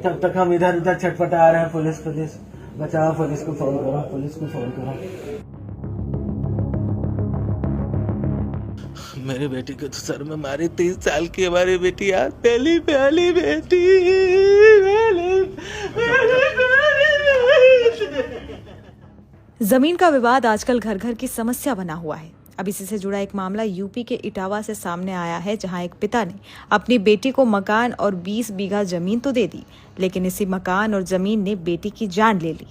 तब तक हम इधर उधर छटपटा रहे हैं। पुलिस बचाओ, पुलिस को फोन करो, पुलिस को फोन करो। मेरी बेटी को तो सर में मारी, 3 साल की हमारी बेटी, आज पहली बेटी। जमीन का विवाद आजकल घर घर की समस्या बना हुआ है। अब इसी से जुड़ा एक मामला यूपी के इटावा से सामने आया है, जहां एक पिता ने अपनी बेटी को मकान और 20 बीघा जमीन तो दे दी, लेकिन इसी मकान और जमीन ने बेटी की जान ले ली।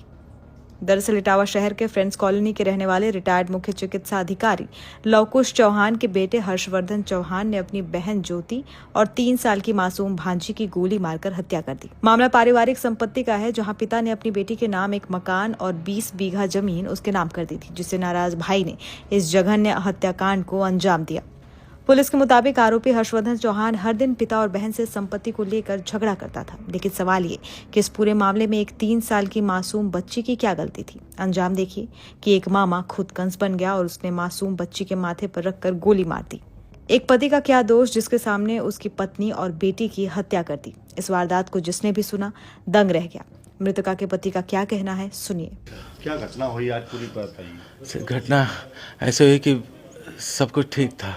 दरअसल इटावा शहर के फ्रेंड्स कॉलोनी के रहने वाले रिटायर्ड मुख्य चिकित्सा अधिकारी लवकुश चौहान के बेटे हर्षवर्धन चौहान ने अपनी बहन ज्योति और 3 साल की मासूम भांजी की गोली मारकर हत्या कर दी। मामला पारिवारिक संपत्ति का है, जहां पिता ने अपनी बेटी के नाम एक मकान और 20 बीघा जमीन उसके नाम कर दी थी, जिससे नाराज भाई ने इस जघन्य हत्याकांड को अंजाम दिया। पुलिस के मुताबिक आरोपी हर्षवर्धन चौहान हर दिन पिता और बहन से संपत्ति को लेकर झगड़ा करता था, लेकिन सवाल ये कि इस पूरे मामले में एक 3 साल की मासूम बच्ची की क्या गलती थी। अंजाम देखिए कि एक मामा खुद कंस बन गया और उसने मासूम बच्ची के माथे पर रखकर गोली मार दी। एक पति का क्या दोष, जिसके सामने उसकी पत्नी और बेटी की हत्या कर दी। इस वारदात को जिसने भी सुना दंग रह गया। मृतका के पति का क्या कहना है, सुनिए। क्या घटना हुई आज पूरी बताइए। घटना ऐसे हुई कि सब कुछ ठीक था,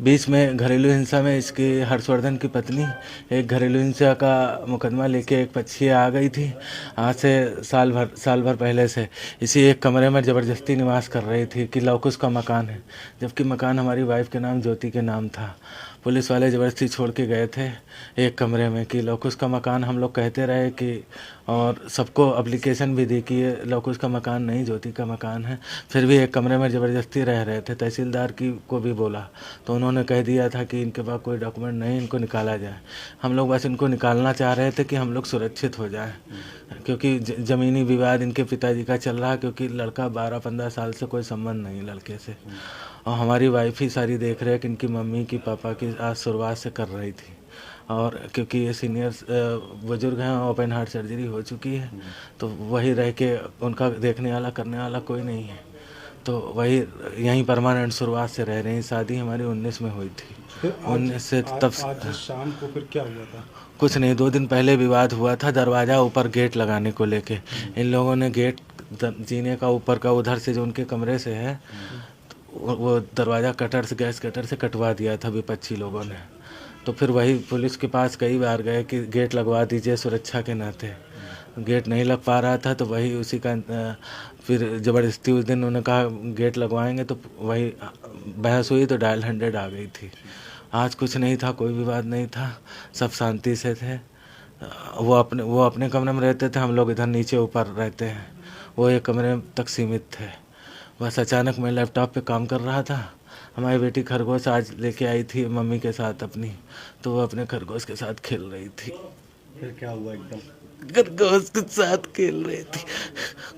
बीच में घरेलू हिंसा में इसकी हर्षवर्धन की पत्नी एक घरेलू हिंसा का मुकदमा लेके एक पक्षी आ गई थी। आज से साल भर पहले से इसी एक कमरे में ज़बरदस्ती निवास कर रही थी कि लवकुश का मकान है, जबकि मकान हमारी वाइफ के नाम ज्योति के नाम था। पुलिस वाले ज़बरदस्ती छोड़ के गए थे एक कमरे में कि लवकुश का मकान, हम लोग कहते रहे कि, और सबको एप्लीकेशन भी दी कि ये लवकुश का मकान नहीं ज्योति का मकान है, फिर भी एक कमरे में ज़बरदस्ती रह रहे थे। तहसीलदार को भी बोला तो उन्होंने कह दिया था कि इनके पास कोई डॉक्यूमेंट नहीं, इनको निकाला जाए। हम लोग बस इनको निकालना चाह रहे थे कि हम लोग सुरक्षित हो जाएं, क्योंकि ज़मीनी विवाद इनके पिताजी का चल रहा, क्योंकि लड़का 12-15 साल से कोई संबंध नहीं लड़के से, और हमारी वाइफ ही सारी देख रेख इनकी मम्मी की पापा की आज शुरुआत से कर रही थी। और क्योंकि ये सीनियर बुजुर्ग हैं, ओपन हार्ट सर्जरी हो चुकी है, तो वही रह के उनका देखने वाला करने वाला कोई नहीं है, तो वही यहीं परमानेंट शुरुआत से रह रहे हैं। शादी हमारी 19 में हुई थी। 19 से तब आज शाम को फिर क्या हुआ था? कुछ नहीं, 2 दिन पहले विवाद हुआ था दरवाज़ा ऊपर गेट लगाने को लेके। इन लोगों ने गेट जीने का ऊपर का उधर से जो उनके कमरे से है, वो दरवाज़ा गैस कटर से कटवा दिया था विपक्षी लोगों ने। तो फिर वही पुलिस के पास कई बार गए कि गेट लगवा दीजिए सुरक्षा के नाते। गेट नहीं लग पा रहा था, तो वही उसी का फिर ज़बरदस्ती उस दिन उन्होंने कहा गेट लगवाएंगे, तो वही बहस हुई तो डायल 100 आ गई थी। आज कुछ नहीं था, कोई विवाद नहीं था, सब शांति से थे। वो अपने कमरे में रहते थे, हम लोग इधर नीचे ऊपर रहते हैं। वो एक कमरे तक सीमित थे। बस अचानक मैं लैपटॉप पे काम कर रहा था, हमारी बेटी खरगोश आज लेके आई थी मम्मी के साथ अपनी, तो वो अपने खरगोश के साथ खेल रही थी। फिर क्या हुआ? एकदम खरगोश के साथ खेल रही थी,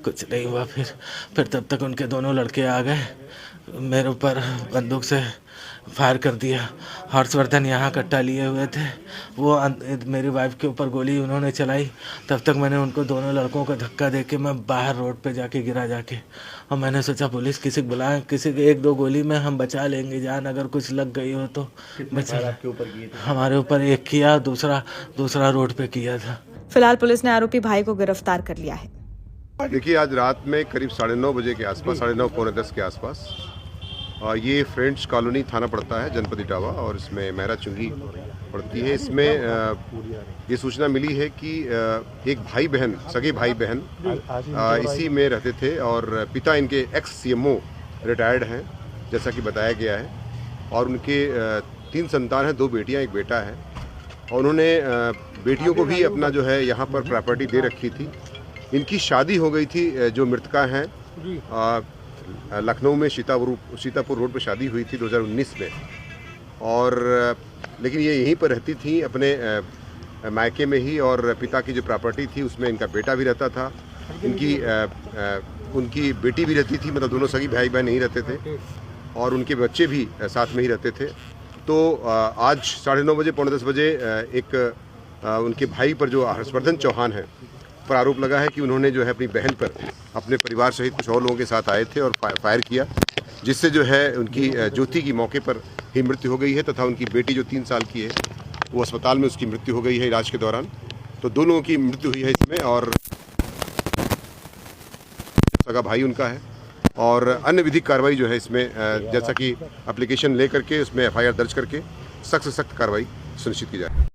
कुछ नहीं हुआ। फिर तब तक उनके दोनों लड़के आ गए, मेरे ऊपर बंदूक से फायर कर दिया। हर्षवर्धन यहाँ कट्टा लिए हुए थे, वो मेरी वाइफ के ऊपर गोली उन्होंने चलाई। तब तक मैंने उनको दोनों लड़कों को धक्का देके मैं बाहर रोड पे जाके गिरा जाके, और मैंने सोचा पुलिस किसी को बुलाएं, किसी के 1-2 गोली में हम बचा लेंगे जान, अगर कुछ लग गई हो तो बचा। आपके ऊपर किए थे? हमारे ऊपर एक किया, दूसरा रोड पे किया था। फिलहाल पुलिस ने आरोपी भाई को गिरफ्तार कर लिया है। देखिए, आज रात में करीब 9:30 बजे के आसपास, 9:30 पौने 10 के आसपास, ये फ्रेंड्स कॉलोनी थाना पड़ता है जनपद इटावा, और इसमें मेहरा चुंगी पड़ती है। इसमें ये सूचना मिली है कि एक भाई बहन, सगे भाई बहन इसी में रहते थे, और पिता इनके एक्स CMO रिटायर्ड हैं जैसा कि बताया गया है, और उनके 3 संतान हैं, 2 बेटियां 1 बेटा है, और उन्होंने बेटियों को भी अपना जो है यहाँ पर प्रॉपर्टी दे रखी थी। इनकी शादी हो गई थी, जो मृतका हैं लखनऊ में सीतापुर रोड पर शादी हुई थी 2019 में, और लेकिन ये यहीं पर रहती थी अपने मायके में ही, और पिता की जो प्रॉपर्टी थी उसमें इनका बेटा भी रहता था, उनकी बेटी भी रहती थी, मतलब दोनों सगी भाई बहन नहीं रहते थे, और उनके बच्चे भी साथ में ही रहते थे। तो आज 9:30 बजे पौने 10 बजे एक उनके भाई पर जो हर्षवर्धन चौहान है पर आरोप लगा है कि उन्होंने जो है अपनी बहन पर अपने परिवार सहित कुछ और लोगों के साथ आए थे और फायर किया, जिससे जो है उनकी ज्योति की मौके पर ही मृत्यु हो गई है, तथा उनकी बेटी जो 3 साल की है वो अस्पताल में उसकी मृत्यु हो गई है इलाज के दौरान। तो 2 लोगों की मृत्यु हुई है इसमें और सगा भाई उनका है। और अन्य विधिक कार्रवाई जो है इसमें जैसा कि एप्लीकेशन ले करके उसमें FIR दर्ज करके सख्त से सख्त कार्रवाई सुनिश्चित की जाए।